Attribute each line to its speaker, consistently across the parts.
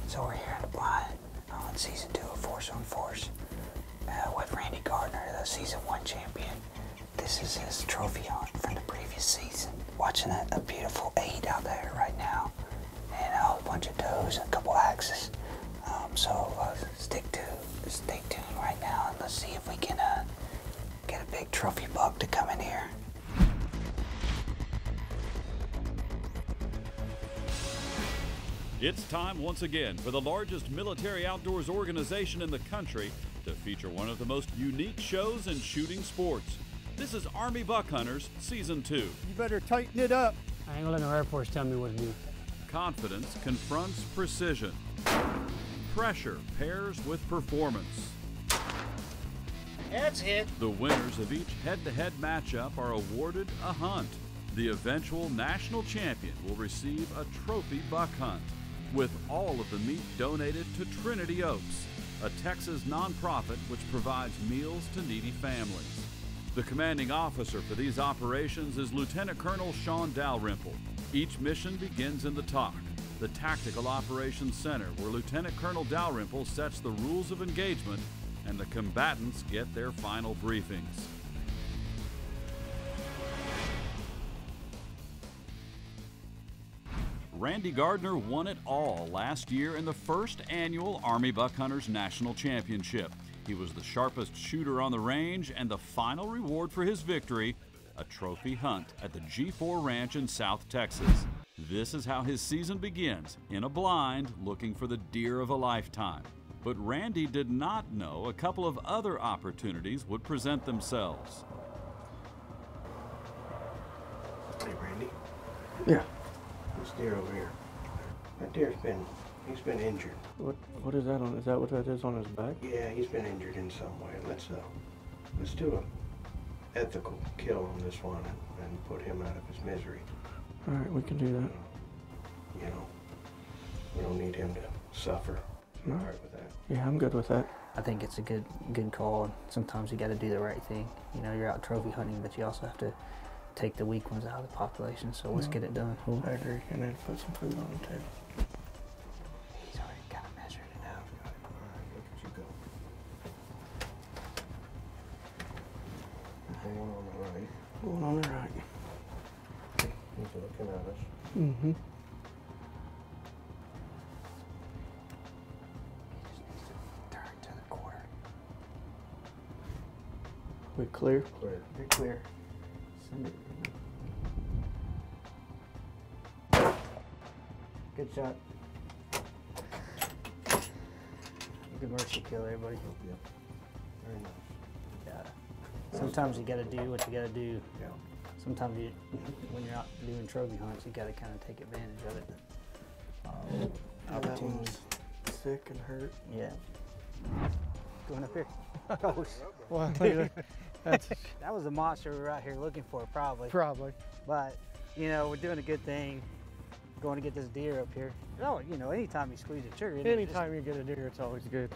Speaker 1: So we're here in the blind on season 2 of Force on Force with Randy Gardner, the season 1 champion. This is his trophy hunt from the previous season. Watching a beautiful 8 out there right now, and a whole bunch of does and a couple axes. Stay tuned right now, and let's see if we can get a big trophy buck to come in here.
Speaker 2: It's time once again for the largest military outdoors organization in the country to feature one of the most unique shows in shooting sports. This is Army Buckhunters Season 2.
Speaker 3: You better tighten it up.
Speaker 4: I ain't gonna let no Air Force tell me what to do.
Speaker 2: Confidence confronts precision. Pressure pairs with performance.
Speaker 1: That's it.
Speaker 2: The winners of each head-to-head matchup are awarded a hunt. The eventual national champion will receive a trophy buck hunt, with all of the meat donated to Trinity Oaks, a Texas nonprofit which provides meals to needy families. The commanding officer for these operations is Lieutenant Colonel Sean Dalrymple. Each mission begins in the TOC, the Tactical Operations Center, where Lieutenant Colonel Dalrymple sets the rules of engagement and the combatants get their final briefings. Randy Gardner won it all last year in the first annual Army Buckhunters National Championship. He was the sharpest shooter on the range, and the final reward for his victory, a trophy hunt at the G4 Ranch in South Texas. This is how his season begins, in a blind, looking for the deer of a lifetime. But Randy did not know a couple of other opportunities would present themselves.
Speaker 5: Hey, Randy.
Speaker 3: Yeah.
Speaker 5: This deer over here. That deer's he's been injured.
Speaker 3: What is that on? Is that what that is on his back?
Speaker 5: Yeah, he's been injured in some way. Let's do a ethical kill on this one and put him out of his misery.
Speaker 3: All right, we can do that.
Speaker 5: You know, we don't need him to suffer. You all right with that?
Speaker 3: Yeah, I'm good with that.
Speaker 1: I think it's a good call. Sometimes you got to do the right thing. You know, you're out trophy hunting, but you also have to take the weak ones out of the population. So let's get it done.
Speaker 3: Cool. I agree. And then put some food on the table.
Speaker 1: He's already kind of measured it out.
Speaker 5: All right, look at you go. The one on the right.
Speaker 3: One on the right.
Speaker 5: He's looking at us.
Speaker 3: Mm-hmm.
Speaker 1: He just needs to turn to the corner.
Speaker 3: We clear?
Speaker 5: Clear.
Speaker 1: You're clear. Send it. Good shot. Good mercy kill, everybody.
Speaker 5: Yep. Very nice.
Speaker 1: Yeah. Sometimes you got to do what you got to do.
Speaker 5: Yeah.
Speaker 1: Sometimes when you're out doing trophy hunts, you got to kind of take advantage of it.
Speaker 3: Yeah, that one was sick and hurt.
Speaker 1: Yeah. Going up here. Oh,
Speaker 3: Well, that's
Speaker 1: that was the monster we were out here looking for, probably.
Speaker 3: probably.
Speaker 1: But, you know, we're doing a good thing, going to get this deer up here. Oh, you know, anytime you squeeze a trigger.
Speaker 3: Anytime you get a deer, it's always good.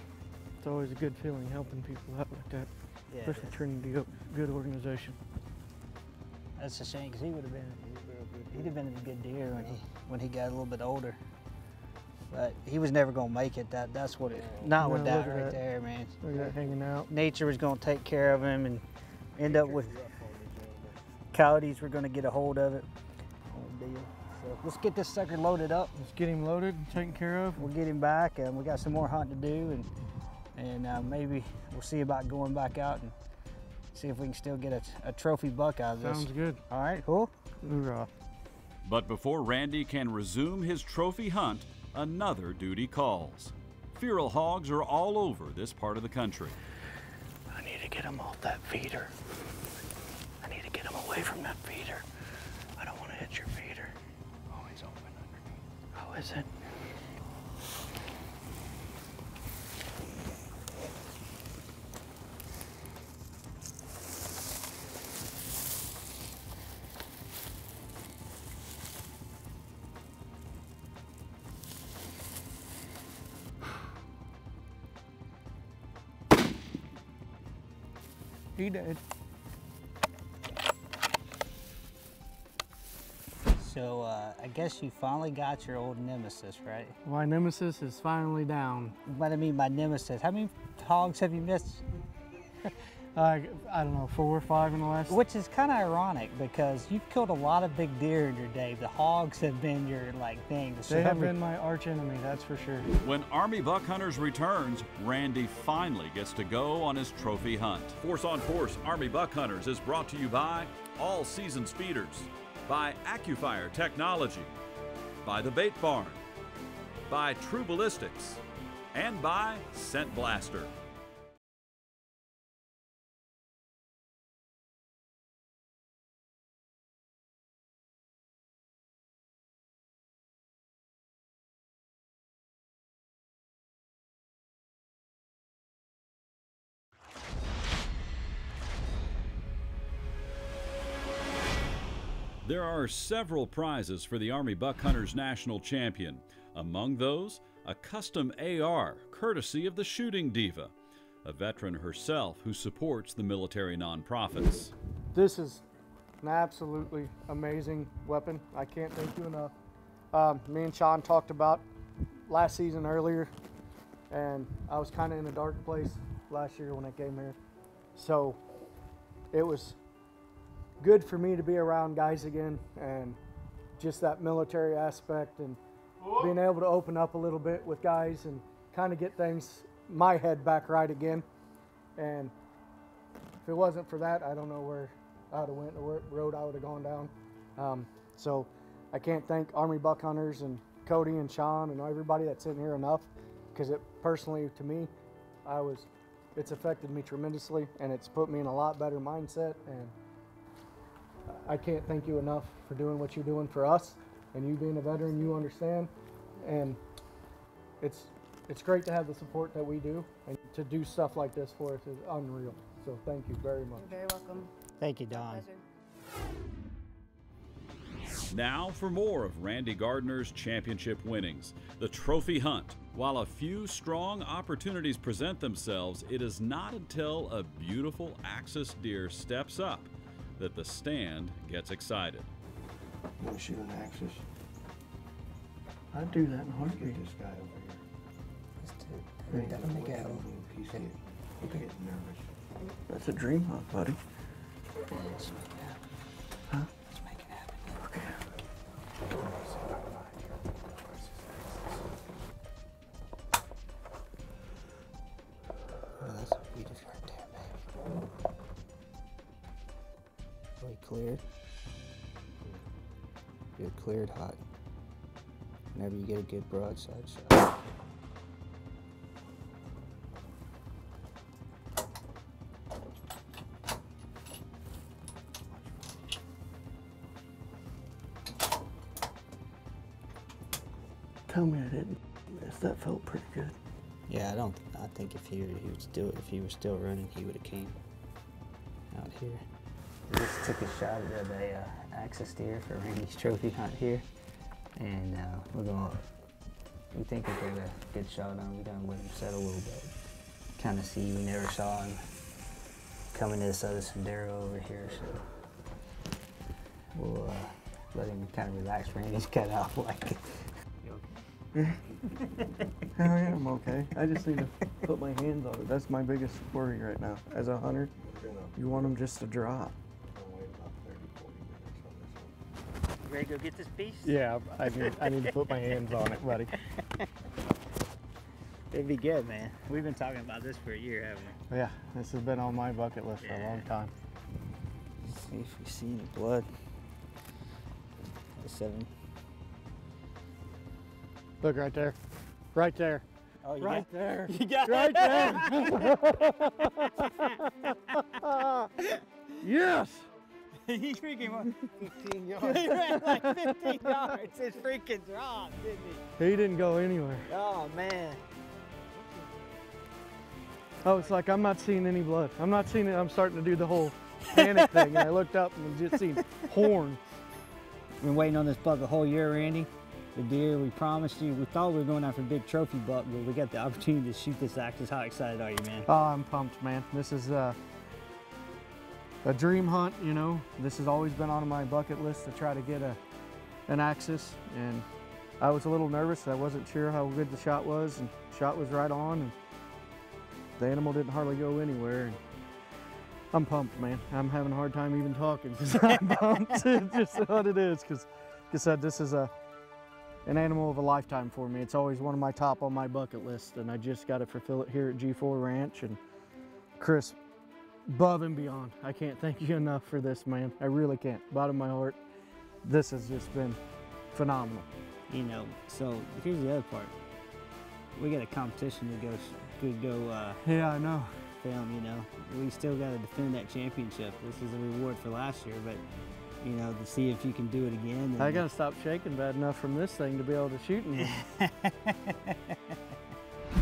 Speaker 3: It's always a good feeling helping people out like that.
Speaker 1: Yeah,
Speaker 3: Especially Trinity Oaks, good organization.
Speaker 1: that's a shame, because he'd have been a good deer when he got a little bit older. But he was never going to make it. That's what it, not with
Speaker 3: No,
Speaker 1: that
Speaker 3: look at
Speaker 1: right
Speaker 3: that.
Speaker 1: there, man.
Speaker 3: Look at that hanging out.
Speaker 1: Nature was going to take care of him and end up with coyotes were going to get a hold of it. Whole deal. So let's get this sucker loaded up.
Speaker 3: Let's get him loaded and taken care of.
Speaker 1: We'll get him back, and we got some more hunting to do, and maybe we'll see about going back out and see if we can still get a trophy buck out of this.
Speaker 3: Sounds good.
Speaker 1: All right, cool.
Speaker 3: Hoorah.
Speaker 2: But before Randy can resume his trophy hunt, another duty calls. Feral hogs are all over this part of the country.
Speaker 3: I need to get him off that feeder. I need to get him away from that feeder. I don't want to hit your feeder.
Speaker 5: Oh, he's open underneath.
Speaker 3: Oh, is it? He did.
Speaker 1: So I guess you finally got your old nemesis, right?
Speaker 4: My nemesis is finally down.
Speaker 1: But I mean, my nemesis. How many hogs have you missed?
Speaker 4: I don't know, 4 or 5 in the last.
Speaker 1: Which is kind of ironic because you've killed a lot of big deer in your day. The hogs have been your thing.
Speaker 4: They have been my arch enemy, that's for sure.
Speaker 2: When Army Buckhunters returns, Randy finally gets to go on his trophy hunt. Force on Force Army Buckhunters is brought to you by All Season Speeders, by AccuFire Technology, by The Bait Barn, by True Ballistics, and by Scent Blaster. There are several prizes for the Army Buckhunters National Champion. Among those, a custom AR, courtesy of the Shooting Diva, a veteran herself who supports the military nonprofits.
Speaker 4: This is an absolutely amazing weapon. I can't thank you enough. Me and Sean talked about last season earlier, and I was kind of in a dark place last year when I came here. So it was good for me to be around guys again, and just that military aspect and being able to open up a little bit with guys and kind of get things, my head back right again. And if it wasn't for that, I don't know where I would have went or what road I would have gone down. So I can't thank Army Buckhunters and Cody and Sean and everybody that's in here enough, because it personally, to me, it's affected me tremendously, and it's put me in a lot better mindset, and I can't thank you enough for doing what you're doing for us, and you being a veteran, you understand, and it's great to have the support that we do, and to do stuff like this for us is unreal. So thank you very much.
Speaker 6: You're very welcome.
Speaker 1: Thank you, Don.
Speaker 6: Pleasure.
Speaker 2: Now for more of Randy Gardner's championship winnings, the trophy hunt. While a few strong opportunities present themselves, it is not until a beautiful axis deer steps up that the stand gets excited.
Speaker 5: You want to shoot an axis?
Speaker 4: I'd do that in a heartbeat.
Speaker 5: Get this guy over here.
Speaker 1: Let's definitely get him.
Speaker 5: He's getting nervous.
Speaker 4: That's a dream hunt, buddy.
Speaker 1: Let's make it happen.
Speaker 4: Huh?
Speaker 1: Let's make it happen.
Speaker 4: Okay.
Speaker 1: Oh, that's a beautiful right there, baby. Really cleared. Good cleared hot. Whenever you get a good broadside shot.
Speaker 4: Tell me I didn't miss. That felt pretty good.
Speaker 1: Yeah, I think if he was still running, he would have came out here. We just took a shot at the axis deer for Randy's trophy hunt here, and we think we got a good shot on him. We're gonna let him settle a little bit, kind of see. We never saw him coming to this other Sendero over here, so we'll let him kind of relax. Randy's cut off like.
Speaker 4: Oh, yeah, I'm okay. I just need to put my hands on it. That's my biggest worry right now. As a hunter, you want them just to drop.
Speaker 5: We'll wait about 30, 40 minutes on this one.
Speaker 1: You ready to go get this piece?
Speaker 4: Yeah, I need to put my hands on it, buddy.
Speaker 1: It'd be good, man. We've been talking about this for a year, haven't we?
Speaker 4: Yeah, this has been on my bucket list for a long time.
Speaker 1: See if we see any blood. The 7.
Speaker 4: Look right there. Right there.
Speaker 1: Oh, you
Speaker 4: Right
Speaker 1: got,
Speaker 4: there.
Speaker 1: You got
Speaker 4: Right there. Yes.
Speaker 1: He freaking won 15 yards. He ran like 15 yards. His freaking drop, didn't he?
Speaker 4: He didn't go anywhere.
Speaker 1: Oh, man.
Speaker 4: Oh, it's like I'm not seeing any blood. I'm not seeing it. I'm starting to do the whole panic thing. And I looked up and just seen horn.
Speaker 1: We've been waiting on this buck the whole year, Randy. The deer, we promised you. We thought we were going after a big trophy buck, but we got the opportunity to shoot this axis. How excited are you, man?
Speaker 4: Oh, I'm pumped, man. This is a dream hunt, you know. This has always been on my bucket list to try to get a an axis, and I was a little nervous. I wasn't sure how good the shot was, and the shot was right on, and the animal didn't hardly go anywhere. And I'm pumped, man. I'm having a hard time even talking because I'm pumped. It's just what it is, because like I said, this is an animal of a lifetime for me. It's always one of my top on my bucket list, and I just got to fulfill it here at G4 Ranch. And Chris, above and beyond, I can't thank you enough for this, man. I really can't. Bottom of my heart, this has just been phenomenal.
Speaker 6: You know, so here's the other part. We got a competition to go
Speaker 4: Yeah, I know.
Speaker 6: film, you know. We still got to defend that championship. This is a reward for last year, but, you know, to see if you can do it again.
Speaker 4: I got to stop shaking bad enough from this thing to be able to shoot in.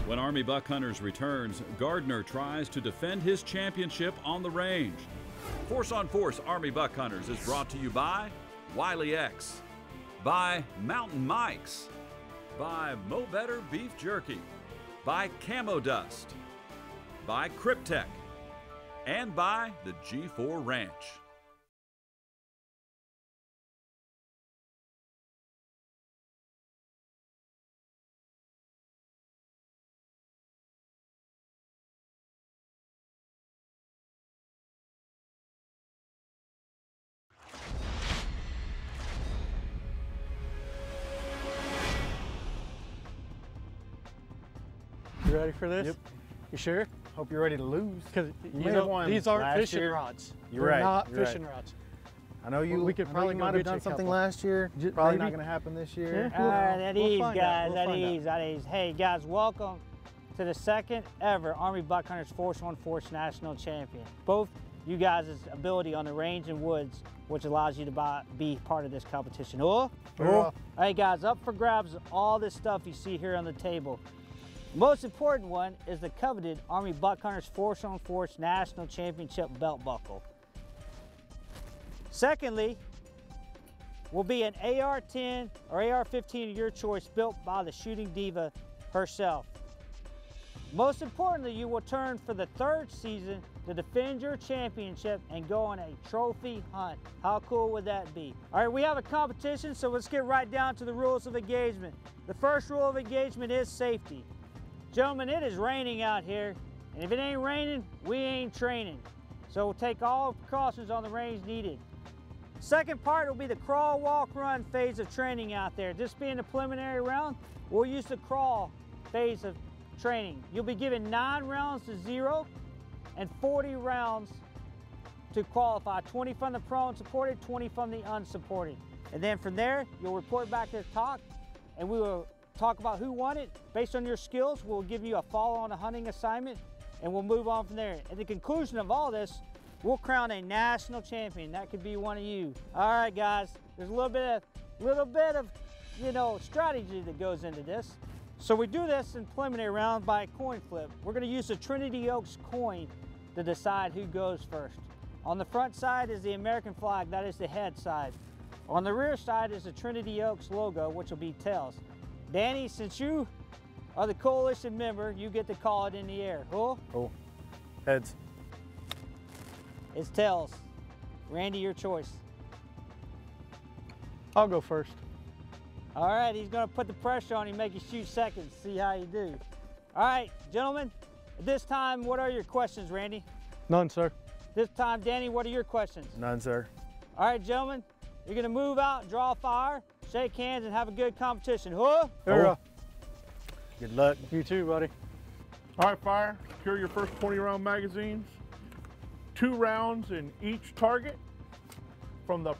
Speaker 2: When Army Buckhunters returns, Gardner tries to defend his championship on the range. Force on Force Army Buckhunters is brought to you by Wiley X, by Mountain Mikes, by Mo Better Beef Jerky, by Camo Dust, by Cryptech, and by the G4 Ranch.
Speaker 4: You ready for this?
Speaker 7: Yep.
Speaker 4: You sure?
Speaker 7: Hope you're ready to lose.
Speaker 4: Because
Speaker 7: You may have won
Speaker 4: these aren't
Speaker 7: last
Speaker 4: fishing
Speaker 7: year.
Speaker 4: rods.
Speaker 7: You're
Speaker 4: They're
Speaker 7: right,
Speaker 4: not
Speaker 7: you're
Speaker 4: fishing
Speaker 7: right.
Speaker 4: rods.
Speaker 7: I know you.
Speaker 4: We could
Speaker 7: I know
Speaker 4: probably
Speaker 7: you
Speaker 4: go
Speaker 7: might
Speaker 4: get
Speaker 7: have
Speaker 4: you
Speaker 7: done
Speaker 4: a
Speaker 7: something
Speaker 4: couple.
Speaker 7: last year.
Speaker 4: Just
Speaker 7: Probably
Speaker 4: maybe.
Speaker 7: not going to happen this year.
Speaker 4: Yeah.
Speaker 6: All right, at ease,
Speaker 4: find out.
Speaker 6: guys,
Speaker 4: We'll
Speaker 6: at
Speaker 4: find out.
Speaker 6: ease, at ease. Hey, guys, welcome to the second ever Army Buckhunters Force on Force National Champion. Both you guys' ability on the range and woods, which allows you to be part of this competition. Oh,
Speaker 7: Oh.
Speaker 6: Hey guys, up for grabs is all this stuff you see here on the table. The most important one is the coveted Army Buckhunters Force on Force National Championship belt buckle. Secondly, will be an AR-10 or AR-15 of your choice, built by the shooting diva herself. Most importantly, you will turn for the third season to defend your championship and go on a trophy hunt. How cool would that be? All right, we have a competition, so let's get right down to the rules of engagement. The first rule of engagement is safety. Gentlemen, it is raining out here, and if it ain't raining, we ain't training. So we'll take all precautions on the range needed. Second part will be the crawl, walk, run phase of training out there. This being the preliminary round, we'll use the crawl phase of training. You'll be given 9 rounds to 0 and 40 rounds to qualify. 20 from the prone supported, 20 from the unsupported. And then from there, you'll report back to the talk, and we will talk about who won it. Based on your skills, we'll give you a follow on a hunting assignment, and we'll move on from there. At the conclusion of all this, we'll crown a national champion. That could be one of you. All right, guys, there's a little bit of, you know, strategy that goes into this. So we do this in preliminary round by a coin flip. We're gonna use the Trinity Oaks coin to decide who goes first. On the front side is the American flag, that is the head side. On the rear side is the Trinity Oaks logo, which will be tails. Danny, since you are the coalition member, you get to call it in the air. Cool?
Speaker 7: Cool. Heads.
Speaker 6: It's tails. Randy, your choice.
Speaker 4: I'll go first.
Speaker 6: All right, he's gonna put the pressure on you, make you shoot seconds, see how you do. All right, gentlemen, at this time, what are your questions, Randy?
Speaker 4: None, sir.
Speaker 6: This time, Danny, what are your questions?
Speaker 7: None, sir.
Speaker 6: All right, gentlemen, you're gonna move out, draw fire, shake hands, and have a good competition. Huh?
Speaker 4: Hoorah.
Speaker 7: Good luck.
Speaker 4: You too, buddy.
Speaker 8: All right, fire. Secure your first 20-round magazines. 2 rounds in each target from the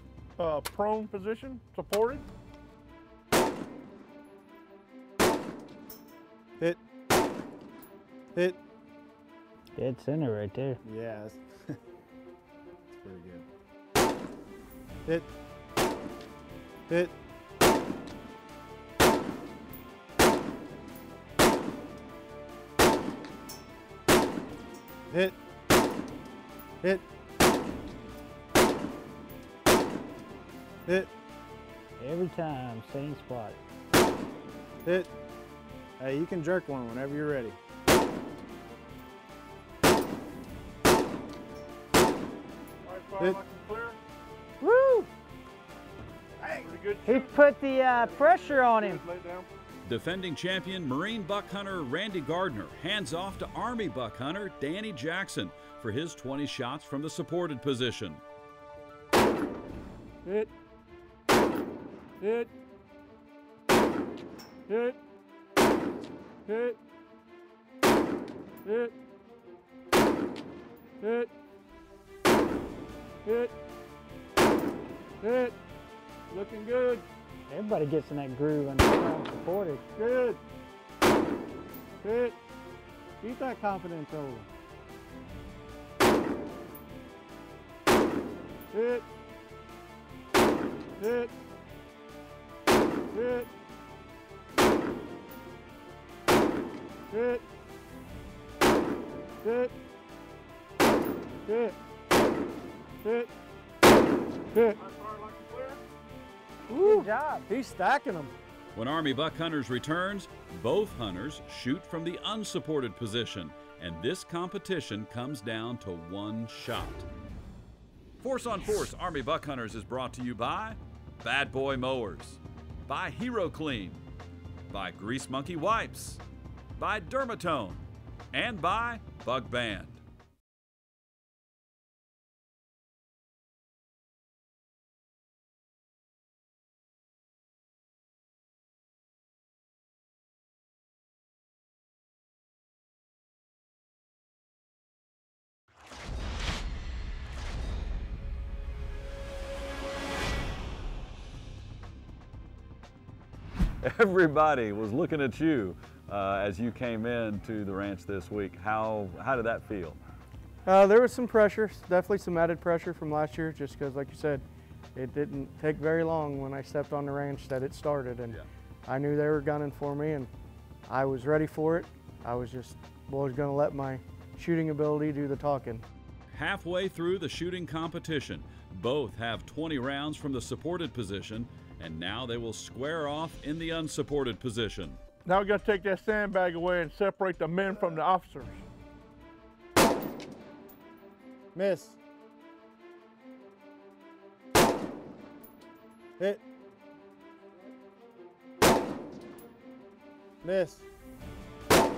Speaker 8: prone position, supported.
Speaker 7: Hit. Hit.
Speaker 6: Dead center right there.
Speaker 7: Yeah, that's, that's pretty good. Hit. Hit. Hit. Hit. Hit.
Speaker 6: Every time, same spot.
Speaker 7: Hit. Hey, you can jerk one whenever you're ready.
Speaker 8: All right, fire,
Speaker 7: Hit.
Speaker 8: lock and clear.
Speaker 6: Woo!
Speaker 8: Pretty Good
Speaker 6: He
Speaker 8: shooting.
Speaker 6: put the pressure on him.
Speaker 8: Good, lay down.
Speaker 2: Defending champion Marine buck hunter Randy Gardner hands off to Army buck hunter Danny Jackson for his 20 shots from the supported position.
Speaker 8: Hit. Hit. Hit. Hit. Hit. Hit. Hit. Hit. Looking good.
Speaker 6: Everybody gets in that groove and they're supported.
Speaker 8: Good.
Speaker 7: Hit. Keep that confidence over.
Speaker 8: Hit. Hit. Hit. Hit. Hit. Hit. Hit. Hit.
Speaker 6: Good job.
Speaker 7: He's stacking them.
Speaker 2: When Army Buck Hunters returns, both hunters shoot from the unsupported position, and this competition comes down to one shot. Force on Force Army Buck Hunters is brought to you by Bad Boy Mowers, by Hero Clean, by Grease Monkey Wipes, by Dermatone, and by Bug Band.
Speaker 9: Everybody was looking at you as you came in to the ranch this week. How did that feel?
Speaker 4: There was some pressure, definitely some added pressure from last year, just because, like you said, it didn't take very long when I stepped on the ranch that it started, and I knew they were gunning for me, and I was ready for it. I was just going to let my shooting ability do the talking.
Speaker 2: Halfway through the shooting competition, both have 20 rounds from the supported position, and now they will square off in the unsupported position.
Speaker 8: Now we got to take that sandbag away and separate the men from the officers.
Speaker 7: Miss. Hit. Miss. It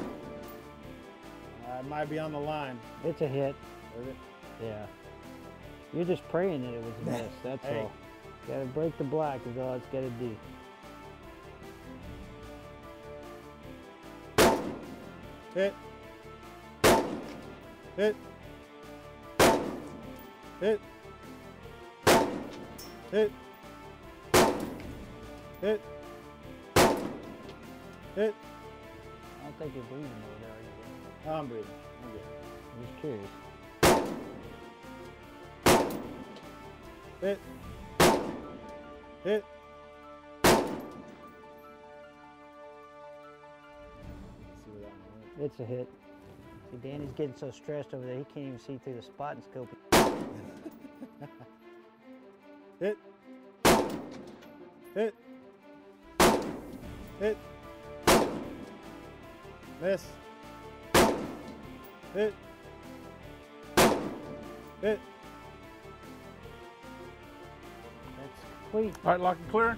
Speaker 7: might be on the line.
Speaker 6: It's a hit.
Speaker 7: Is it?
Speaker 6: Yeah. You're just praying that it was a miss, that's
Speaker 7: Hey.
Speaker 6: all. Gotta break the black is all it's gotta do.
Speaker 7: Hit. Hit. Hit. Hit. Hit. Hit.
Speaker 6: I don't think you're breathing over there, are you?
Speaker 7: I'm breathing. I'm good.
Speaker 6: I'm just curious.
Speaker 7: Hit. Hit. Let's see where that one went.
Speaker 6: It's a hit. See, Danny's getting so stressed over there, he can't even see through the spotting scope.
Speaker 7: Hit. Hit. Hit. Miss. Hit. Hit.
Speaker 6: That's complete.
Speaker 8: All right, lock and clear.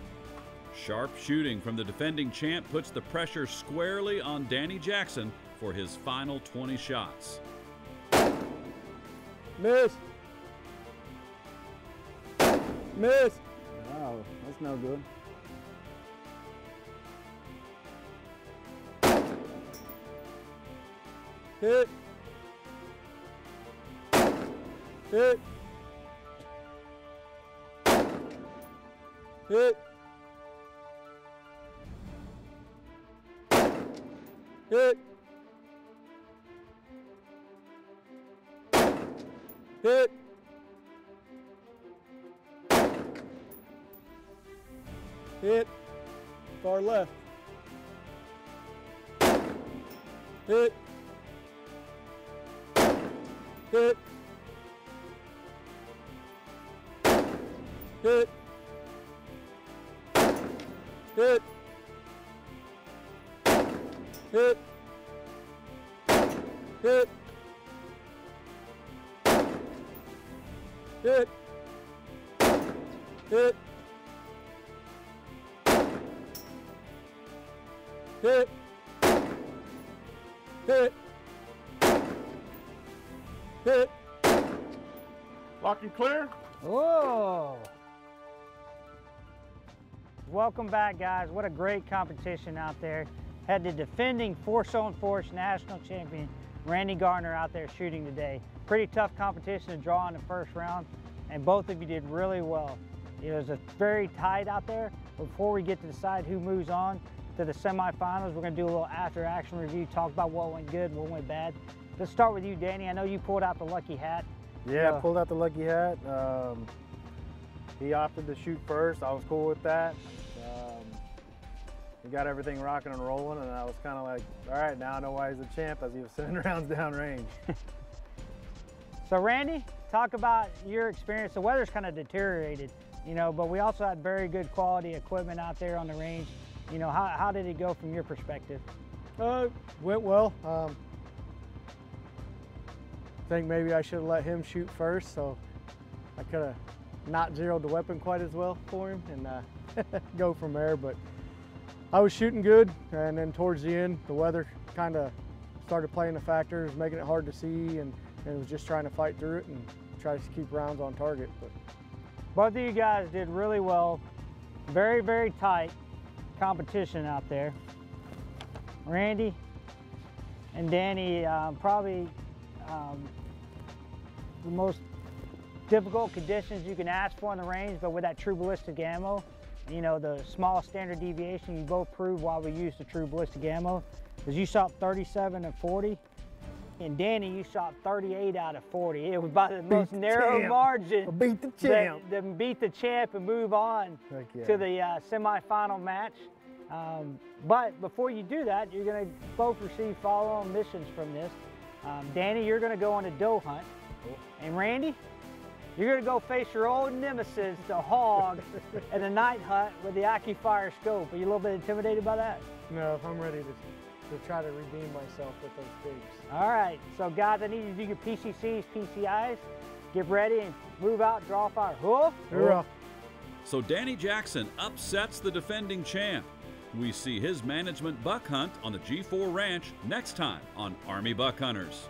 Speaker 2: Sharp shooting from the defending champ puts the pressure squarely on Danny Jackson for his final 20 shots.
Speaker 7: Miss. Miss. Oh, that's no good. Hit. Hit. Hit. Hit. Hit. Hit. Far left. Hit. Hit. Hit. Hit. Hit. Hit. Hit. Hit.
Speaker 4: Hit. Hit. Hit.
Speaker 8: Lock and clear.
Speaker 6: Whoa! Welcome back, guys. What a great competition out there. Had the defending Force on Force national champion, Randy Gardner, out there shooting today. Pretty tough competition to draw in the first round, and both of you did really well. It was a very tight out there. Before we get to decide who moves on to the semifinals, we're gonna do a little after action review, talk about what went good, what went bad. Let's start with you, Danny. I know you pulled out the lucky hat.
Speaker 7: Yeah, I pulled out the lucky hat. He opted to shoot first. I was cool with that. He got everything rocking and rolling, and I was kind of like, all right, now I know why he's the champ, as he was sending rounds down range.
Speaker 6: So Randy, talk about your experience. The weather's kind of deteriorated, you know, but we also had very good quality equipment out there on the range. You know, how did it go from your perspective?
Speaker 4: Went well. I think maybe I should have let him shoot first, so I could have not zeroed the weapon quite as well for him and go from there. But I was shooting good, and then towards the end, the weather kind of started playing the factors, making it hard to see, and was just trying to fight through it and try to keep rounds on target. But
Speaker 6: both of you guys did really well. Very, very tight competition out there. Randy and Danny, probably the most difficult conditions you can ask for on the range, but with that true ballistic ammo, you know, the small standard deviation, you both proved why we used the true ballistic ammo, because you shot 37 of 40, and Danny, you shot 38 out of 40. It was by the most narrow margin.
Speaker 7: I beat the champ.
Speaker 6: That beat the champ and move on to the semifinal match. But before you do that, you're going to both receive follow-on missions from this. Danny, you're going to go on a doe hunt, and Randy, you're going to go face your old nemesis, the hog, at a night hunt with the AccuFire scope. Are you a little bit intimidated by that?
Speaker 4: no, I'm ready to try to redeem myself with those bigs.
Speaker 6: All right, so guys, I need you to do your PCCs, PCIs. Get ready and move out, draw fire. Hoof!
Speaker 4: Hoorah.
Speaker 2: So Danny Jackson upsets the defending champ. We see his management buck hunt on the G4 Ranch next time on Army Buck Hunters.